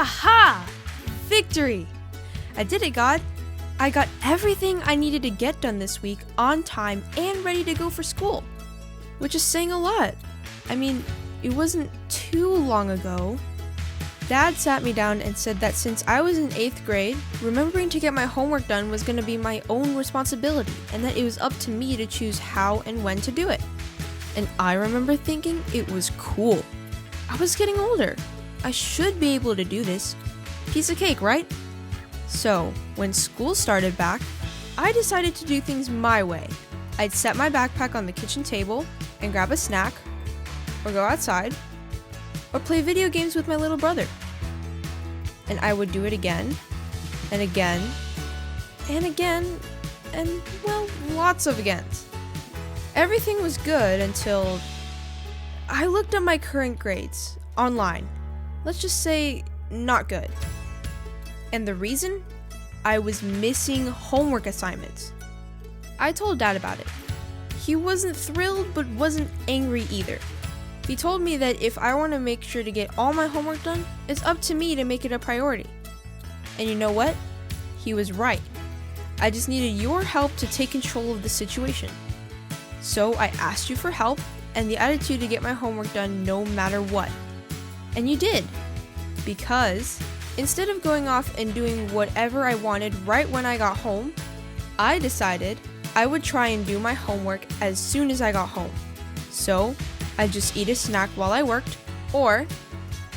Aha! Victory! I did it, God. I got everything I needed to get done this week on time and ready to go for school, which is saying a lot. I mean, it wasn't too long ago. Dad sat me down and said that since I was in 8th grade, remembering to get my homework done was going to be my own responsibility and that it was up to me to choose how and when to do it. And I remember thinking it was cool. I was getting older. I should be able to do this. Piece of cake, right? So, when school started back, I decided to do things my way. I'd set my backpack on the kitchen table and grab a snack, or go outside, or play video games with my little brother. And I would do it again, and again, and again, and well, lots of agains. Everything was good until I looked at my current grades online. Let's just say, not good. And the reason? I was missing homework assignments. I told Dad about it. He wasn't thrilled, but wasn't angry either. He told me that if I want to make sure to get all my homework done, it's up to me to make it a priority. And you know what? He was right. I just needed your help to take control of the situation. So I asked you for help and the attitude to get my homework done no matter what. And you did. Because instead of going off and doing whatever I wanted right when I got home, I decided I would try and do my homework as soon as I got home. So I'd just eat a snack while I worked, or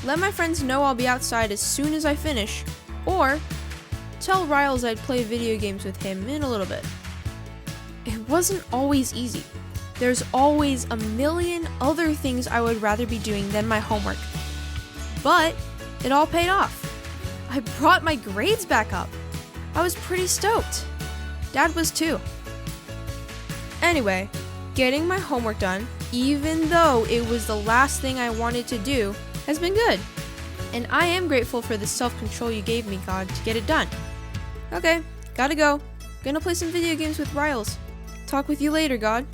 let my friends know I'll be outside as soon as I finish, or tell Riles I'd play video games with him in a little bit. It wasn't always easy. There's always a million other things I would rather be doing than my homework. But it all paid off. I brought my grades back up. I was pretty stoked. Dad was too. Anyway, getting my homework done, even though it was the last thing I wanted to do, has been good. And I am grateful for the self-control you gave me, God, to get it done. Okay, gotta go. Gonna play some video games with Riles. Talk with you later, God.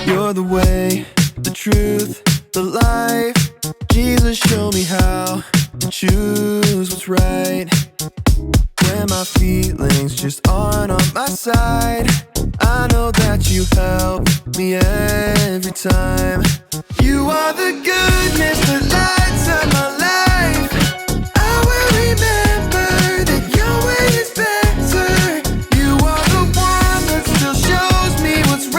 You're the way, the truth, the life. Jesus, show me how to choose what's right. When my feelings just aren't on my side, I know that you help me every time. You are the goodness that lights up my life. I will remember that your way is better. You are the one that still shows me what's right.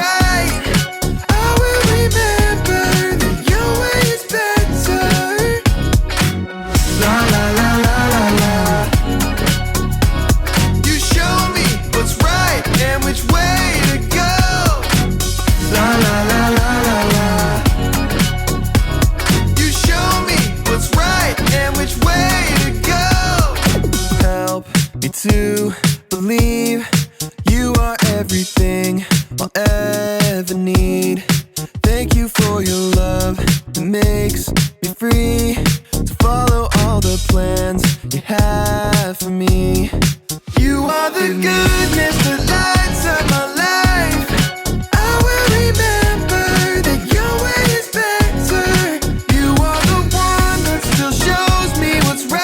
To believe you are everything I'll ever need. Thank you for your love that makes me free to follow all the plans you have for me. You are the goodness that lights up my life. I will remember that your way is better. You are the one that still shows me what's right.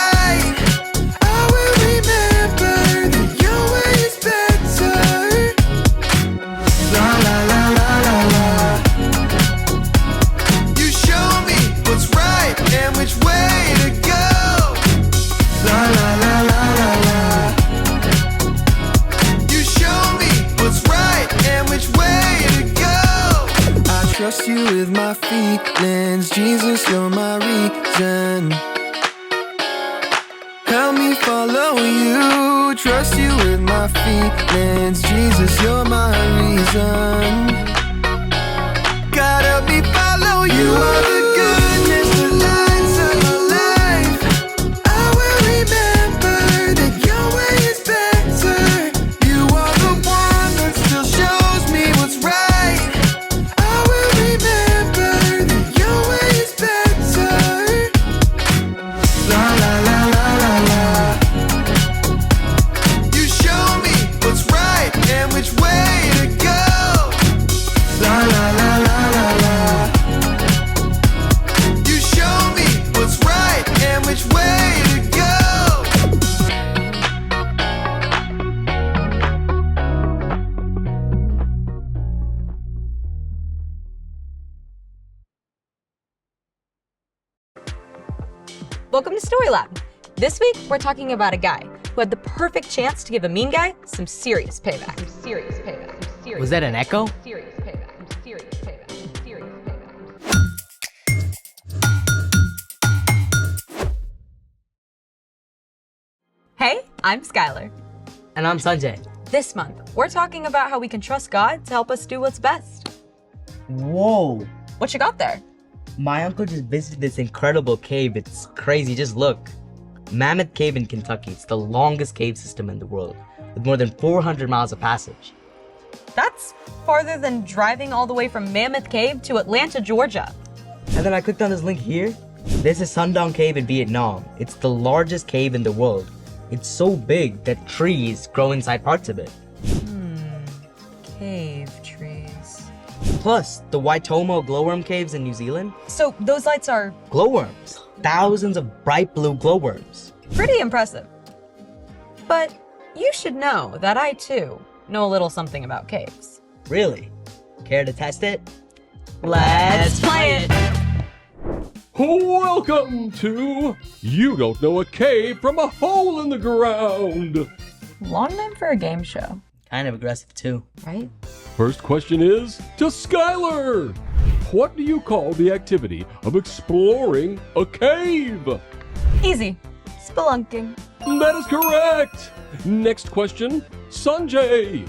Trust you with my feelings, Jesus, you're my reason. Help me follow you, trust you with my feelings, Jesus, you're my reason. God, help me follow you. You are the goodness that lights up my life. I will remember that your way is better. You are the one that still shows me what's right. I will remember that your way Welcome to Story Lab. This week, we're talking about a guy who had the perfect chance to give a mean guy some serious payback. Was that an echo? Hey, I'm Skylar. And I'm Sanjay. This month, we're talking about how we can trust God to help us do what's best. Whoa! What you got there? My uncle just visited this incredible cave. It's crazy, just look. Mammoth Cave in Kentucky. It's the longest cave system in the world, with more than 400 miles of passage. That's farther than driving all the way from Mammoth Cave to Atlanta, Georgia. And then I clicked on this link here. There's a Sundown Cave in Vietnam. It's the largest cave in the world. It's so big that trees grow inside parts of it. Cave trees. Plus, the Waitomo glowworm caves in New Zealand. So those lights are Glowworms. Thousands of bright blue glowworms. pretty impressive. But you should know that I, too, know a little something about caves. Really? Care to test it? Let's play it! Welcome to You Don't Know a Cave from a Hole in the Ground. Long name for a game show, Kind of aggressive too. right? First question is to Skylar. What do you call the activity of exploring a cave? Easy. Spelunking. That is correct. Next question, Sanjay.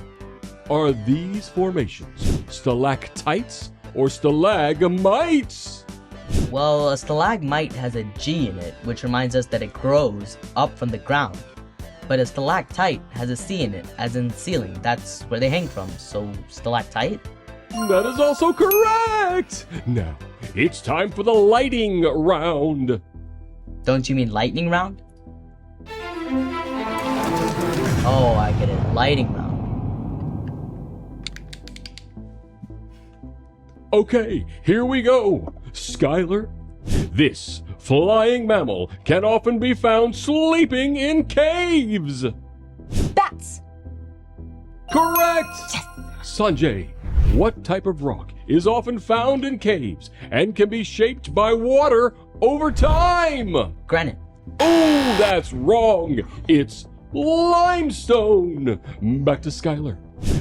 Are these formations stalactites or stalagmites? Well, a stalagmite has a G in it, which reminds us that it grows up from the ground. But a stalactite has a C in it, as in ceiling. That's where they hang from, so stalactite? That is also correct. Now, it's time for the lighting round. Don't you mean lightning round? Oh, I get it. Lighting round. Okay, here we go. Skylar, this flying mammal can often be found sleeping in caves. Bats. Correct! Sanjay, what type of rock is often found in caves and can be shaped by water over time? Granite. Oh, that's wrong. It's limestone. Back to Skylar.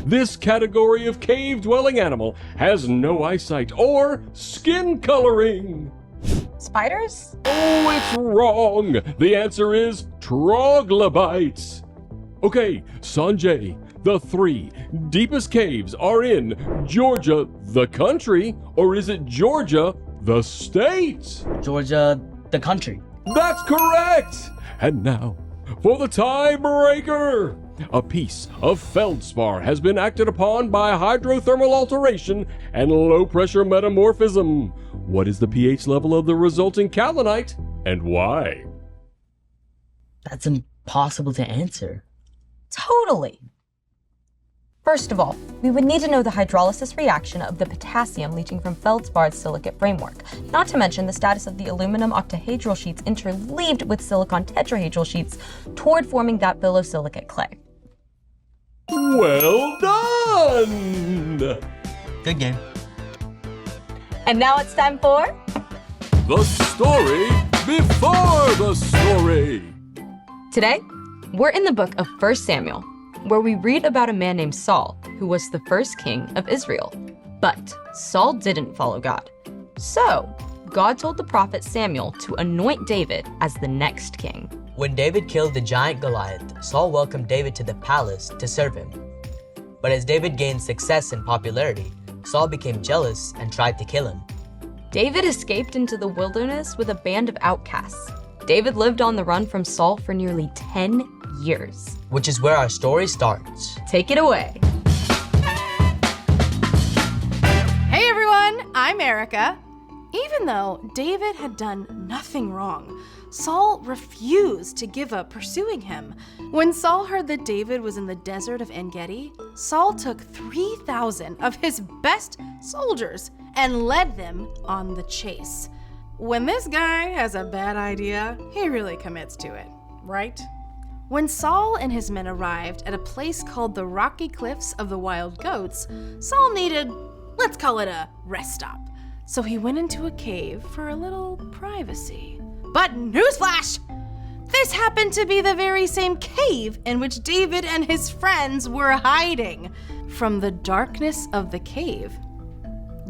This category of cave-dwelling animal has no eyesight or skin coloring. Spiders? Oh, it's wrong. The answer is troglobites. Okay, Sanjay, the 3 deepest caves are in Georgia, the country, or is it Georgia, the state? Georgia, the country. That's correct! And now, for the tiebreaker! A piece of feldspar has been acted upon by hydrothermal alteration and low-pressure metamorphism. What is the pH level of the resulting kaolinite, and why? That's impossible to answer. Totally. First of all, we would need to know the hydrolysis reaction of the potassium leaching from feldspat's silicate framework, not to mention the status of the aluminum octahedral sheets interleaved with silicon tetrahedral sheets toward forming that phyllosilicate clay. Well done! Good game. And now it's time for The story before the story. Today, we're in the book of 1 Samuel, where we read about a man named Saul, who was the first king of Israel. But Saul didn't follow God. So, God told the prophet Samuel to anoint David as the next king. When David killed the giant Goliath, Saul welcomed David to the palace to serve him. But as David gained success and popularity, Saul became jealous and tried to kill him. David escaped into the wilderness with a band of outcasts. David lived on the run from Saul for nearly 10 years. Which is where our story starts. Take it away. Hey everyone, I'm Erica. Even though David had done nothing wrong, Saul refused to give up pursuing him. When Saul heard that David was in the desert of En-Gedi, Saul took 3,000 of his best soldiers and led them on the chase. When this guy has a bad idea, he really commits to it, right? When Saul and his men arrived at a place called the Rocky Cliffs of the Wild Goats, Saul needed, let's call it a rest stop. So he went into a cave for a little privacy. But newsflash! This happened to be the very same cave in which David and his friends were hiding. From the darkness of the cave,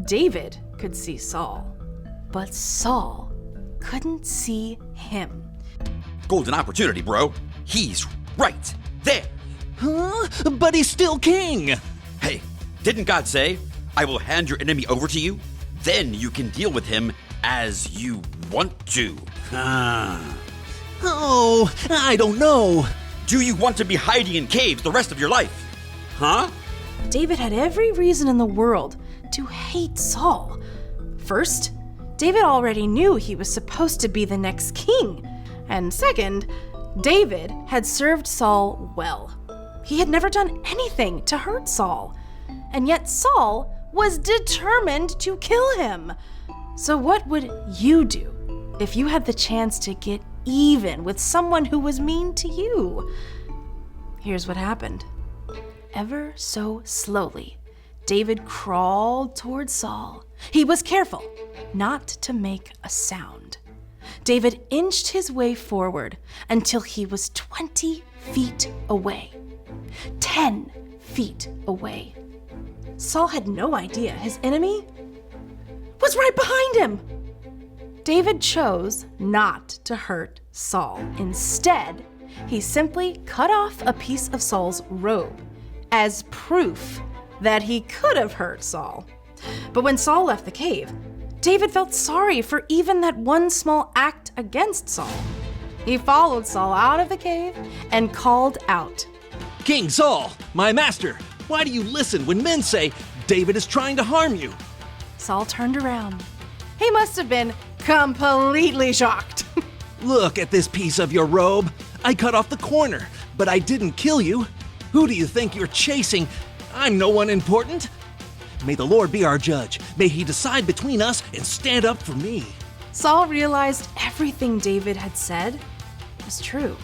David could see Saul, but Saul couldn't see him. Golden opportunity, bro. He's right there. Huh? But he's still king. Hey, didn't God say, I will hand your enemy over to you? Then you can deal with him as you want to. Oh, I don't know. Do you want to be hiding in caves the rest of your life? Huh? David had every reason in the world to hate Saul. First, David already knew he was supposed to be the next king. And second, David had served Saul well. He had never done anything to hurt Saul. And yet Saul was determined to kill him. So what would you do if you had the chance to get even with someone who was mean to you? Here's what happened. Ever so slowly, David crawled toward Saul. He was careful not to make a sound. David inched his way forward until he was 20 feet away, 10 feet away. Saul had no idea his enemy was right behind him. David chose not to hurt Saul. Instead, he simply cut off a piece of Saul's robe as proof that he could have hurt Saul. But when Saul left the cave, David felt sorry for even that one small act against Saul. He followed Saul out of the cave and called out, King Saul, my master, why do you listen when men say David is trying to harm you? Saul turned around. He must have been completely shocked. Look at this piece of your robe. I cut off the corner, but I didn't kill you. Who do you think you're chasing? I'm no one important. May the Lord be our judge. May he decide between us and stand up for me. Saul realized everything David had said was true.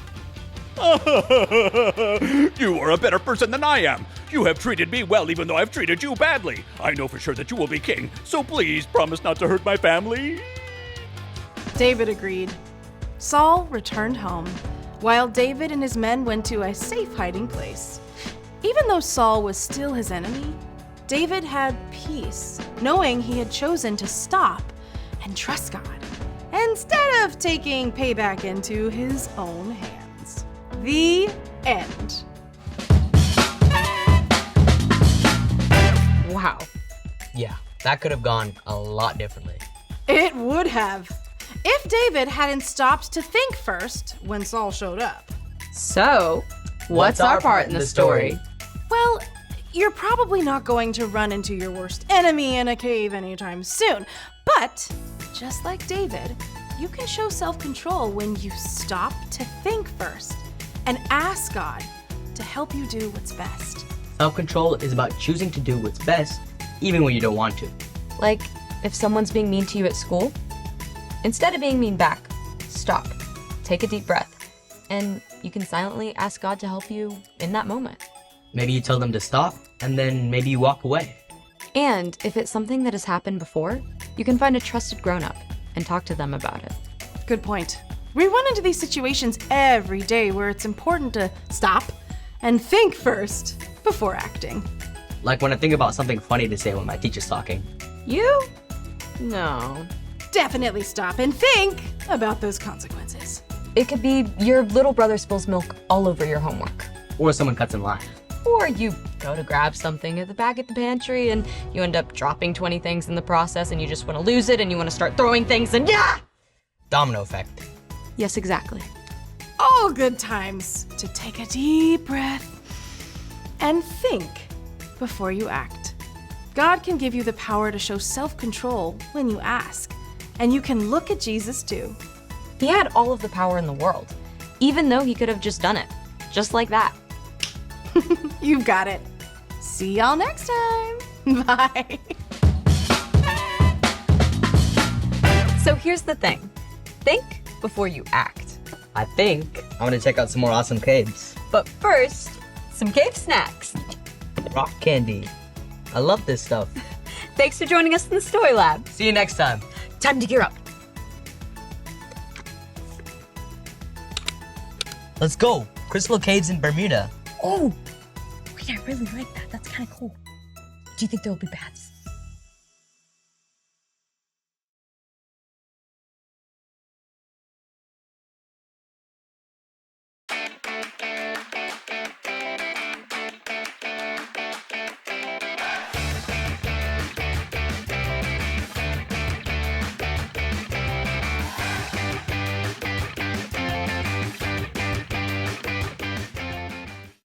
You are a better person than I am. You have treated me well even though I've treated you badly. I know for sure that you will be king, so please promise not to hurt my family. David agreed. Saul returned home, while David and his men went to a safe hiding place. Even though Saul was still his enemy, David had peace, knowing he had chosen to stop and trust God, instead of taking payback into his own hands. The end. Wow. Yeah, that could have gone a lot differently. It would have, if David hadn't stopped to think first when Saul showed up. So, what's our part in the story? Well, you're probably not going to run into your worst enemy in a cave anytime soon. But, just like David, you can show self-control when you stop to think first and ask God to help you do what's best. Self-control is about choosing to do what's best, even when you don't want to. Like, if someone's being mean to you at school, instead of being mean back, stop, take a deep breath, and you can silently ask God to help you in that moment. Maybe you tell them to stop, and then maybe you walk away. And if it's something that has happened before, you can find a trusted grown-up and talk to them about it. Good point. We run into these situations every day where it's important to stop and think first before acting. Like when I think about something funny to say when my teacher's talking. You? No. Definitely stop and think about those consequences. It could be your little brother spills milk all over your homework. Or someone cuts in line. Or you go to grab something at the back of the pantry and you end up dropping 20 things in the process and you just want to lose it and you want to start throwing things and yeah! Domino effect. Yes, exactly. All good times to take a deep breath and think before you act. God can give you the power to show self-control when you ask, and you can look at Jesus too. He had all of the power in the world, even though he could have just done it, just like that. You've got it. See y'all next time. Bye. So here's the thing. Think before you act. I think I'm gonna check out some more awesome caves. But first, some cave snacks. Rock candy. I love this stuff. Thanks for joining us in the Story Lab. See you next time. Time to gear up. Let's go. Crystal Caves in Bermuda. Oh! Wait, I really like that. That's kind of cool. Do you think there will be baths?